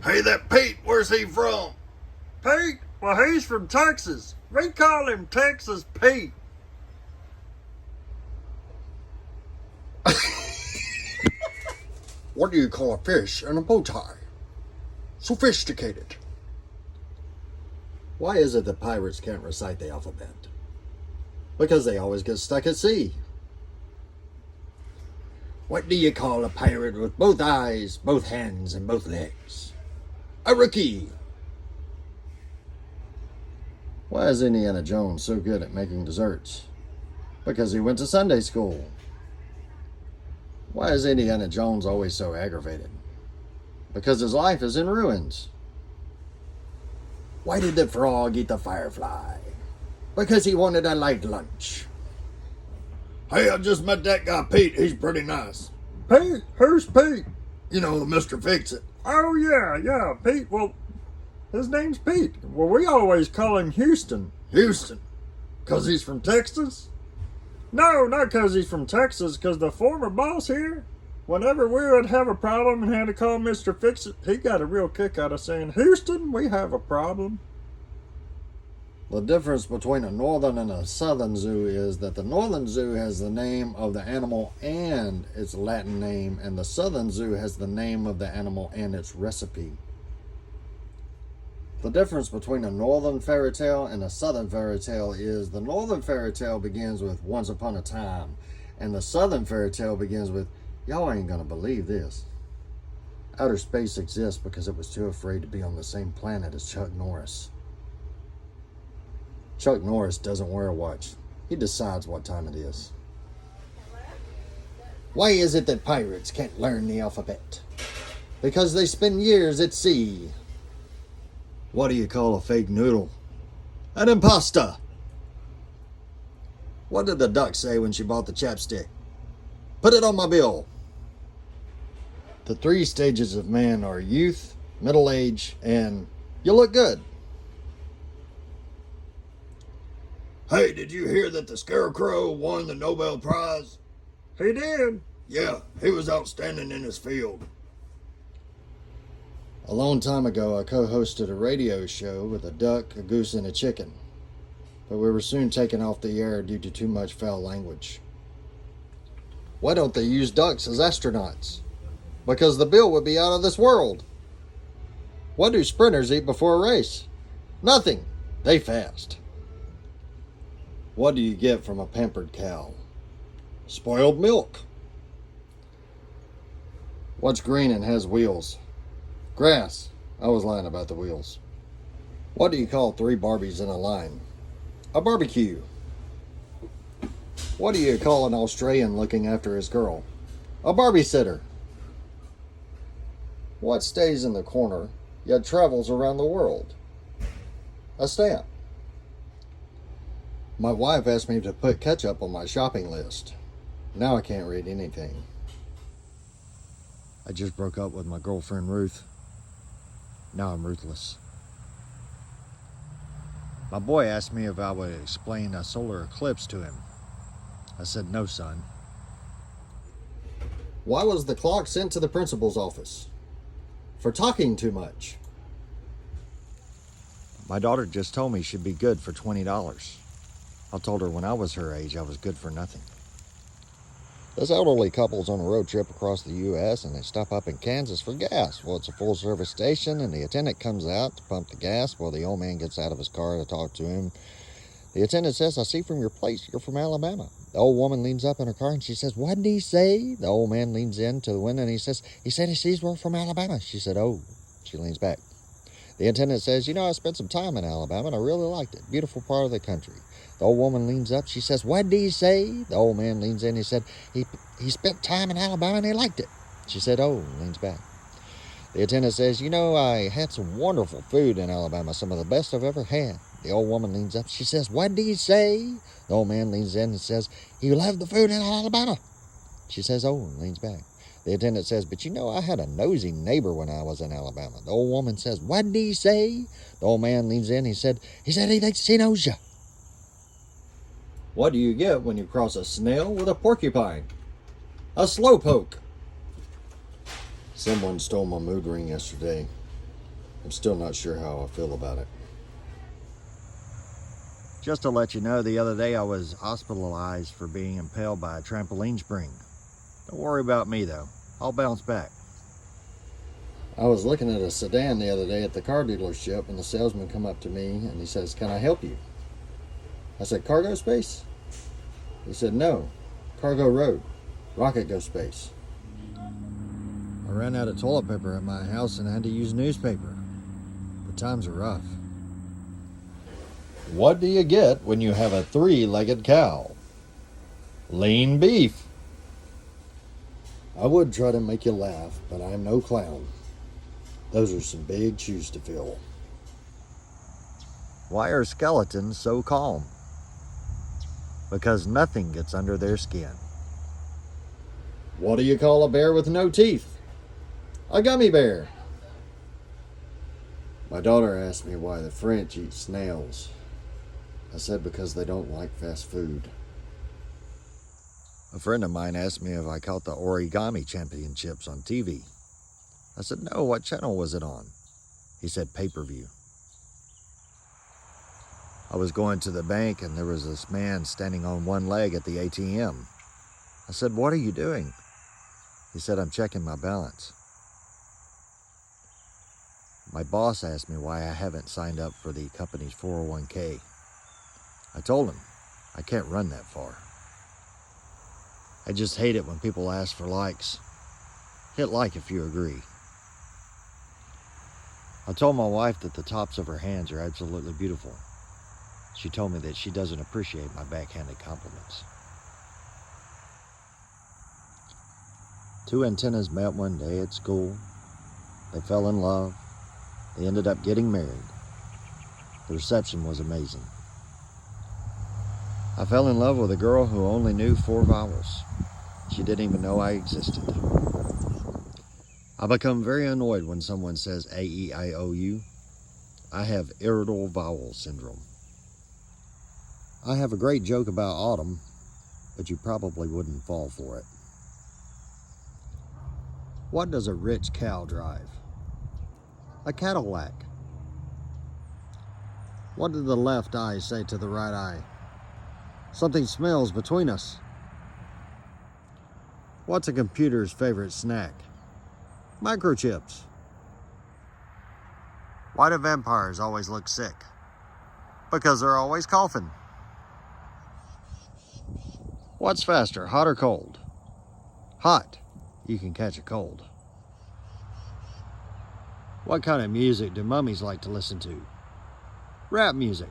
Hey, that Pete, where's he from? Pete? Well, he's from Texas. We call him Texas Pete. What do you call a fish in a bow tie? Sophisticated. Why is it that pirates can't recite the alphabet? Because they always get stuck at sea. What do you call a pirate with both eyes, both hands, and both legs? A rookie. Why is Indiana Jones so good at making desserts? Because he went to Sunday school. Why is Indiana Jones always so aggravated? Because his life is in ruins. Why did the frog eat the firefly? Because he wanted a light lunch. Hey, I just met that guy Pete. He's pretty nice. Pete? Who's Pete? You know, the Mr. Fix-It. Oh, yeah, Pete. Well, his name's Pete. Well, we always call him Houston. Houston? 'Cause he's from Texas? No, not 'cause he's from Texas, 'cause the former boss here, whenever we would have a problem and had to call Mr. Fix-It, he got a real kick out of saying, Houston, we have a problem. The difference between a northern and a southern zoo is that the northern zoo has the name of the animal and its Latin name, and the southern zoo has the name of the animal and its recipe. The difference between a northern fairy tale and a southern fairy tale is the northern fairy tale begins with once upon a time, and the southern fairy tale begins with, y'all ain't gonna believe this. Outer space exists because it was too afraid to be on the same planet as Chuck Norris. Chuck Norris doesn't wear a watch. He decides what time it is. Why is it that pirates can't learn the alphabet? Because they spend years at sea. What do you call a fake noodle? An imposter. What did the duck say when she bought the chapstick? Put it on my bill. The 3 stages of man are youth, middle age, and you look good. Hey, did you hear that the Scarecrow won the Nobel Prize? He did. Yeah, he was outstanding in his field. A long time ago, I co-hosted a radio show with a duck, a goose, and a chicken. But we were soon taken off the air due to too much foul language. Why don't they use ducks as astronauts? Because the bill would be out of this world. What do sprinters eat before a race? Nothing. They fast. What do you get from a pampered cow? Spoiled milk. What's green and has wheels? Grass. I was lying about the wheels. What do you call 3 Barbies in a line? A barbecue. What do you call an Australian looking after his girl? A Barbie sitter. What stays in the corner yet travels around the world? A stamp. My wife asked me to put ketchup on my shopping list. Now I can't read anything. I just broke up with my girlfriend Ruth. Now I'm ruthless. My boy asked me if I would explain a solar eclipse to him. I said, no, son. Why was the clock sent to the principal's office? For talking too much. My daughter just told me she'd be good for $20. I told her when I was her age, I was good for nothing. This elderly couple's on a road trip across the U.S. and they stop up in Kansas for gas. Well, it's a full-service station, and the attendant comes out to pump the gas. Well, the old man gets out of his car to talk to him. The attendant says, I see from your place you're from Alabama. The old woman leans up in her car and she says, what did he say? The old man leans into the window and he said he sees we're from Alabama. She said, oh. She leans back. The attendant says, you know, I spent some time in Alabama and I really liked it. Beautiful part of the country. The old woman leans up. She says, what did he say? The old man leans in. He said, he spent time in Alabama and he liked it. She said, oh, leans back. The attendant says, you know, I had some wonderful food in Alabama, some of the best I've ever had. The old woman leans up. She says, what did he say? The old man leans in and says, he loved the food in Alabama. She says, oh, and leans back. The attendant says, but you know, I had a nosy neighbor when I was in Alabama. The old woman says, what did he say? The old man leans in. He said he thinks he knows you. What do you get when you cross a snail with a porcupine? A slowpoke. Someone stole my mood ring yesterday. I'm still not sure how I feel about it. Just to let you know, the other day I was hospitalized for being impaled by a trampoline spring. Don't worry about me though. I'll bounce back. I was looking at a sedan the other day at the car dealership, and the salesman come up to me and he says, "Can I help you?" I said, "Cargo space?" He said, "No, cargo road, rocket go space." I ran out of toilet paper at my house and had to use newspaper. The times are rough. What do you get when you have a three-legged cow? Lean beef. I would try to make you laugh, but I'm no clown. Those are some big shoes to fill. Why are skeletons so calm? Because nothing gets under their skin. What do you call a bear with no teeth? A gummy bear. My daughter asked me why the French eat snails. I said because they don't like fast food. A friend of mine asked me if I caught the origami championships on TV. I said, no, what channel was it on? He said, pay-per-view. I was going to the bank and there was this man standing on one leg at the ATM. I said, what are you doing? He said, I'm checking my balance. My boss asked me why I haven't signed up for the company's 401k. I told him, I can't run that far. I just hate it when people ask for likes. Hit like if you agree. I told my wife that the tops of her hands are absolutely beautiful. She told me that she doesn't appreciate my backhanded compliments. Two antennas met one day at school. They fell in love. They ended up getting married. The reception was amazing. I fell in love with a girl who only knew 4 vowels. She didn't even know I existed. I become very annoyed when someone says A-E-I-O-U. I have irritable vowel syndrome. I have a great joke about autumn, but you probably wouldn't fall for it. What does a rich cow drive? A Cadillac. What did the left eye say to the right eye? Something smells between us. What's a computer's favorite snack? Microchips. Why do vampires always look sick? Because they're always coughing. What's faster, hot or cold? Hot. You can catch a cold. What kind of music do mummies like to listen to? Rap music.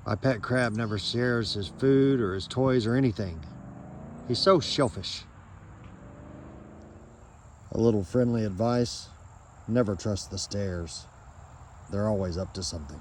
My pet crab never shares his food or his toys or anything. He's so selfish. A little friendly advice, never trust the stairs. They're always up to something.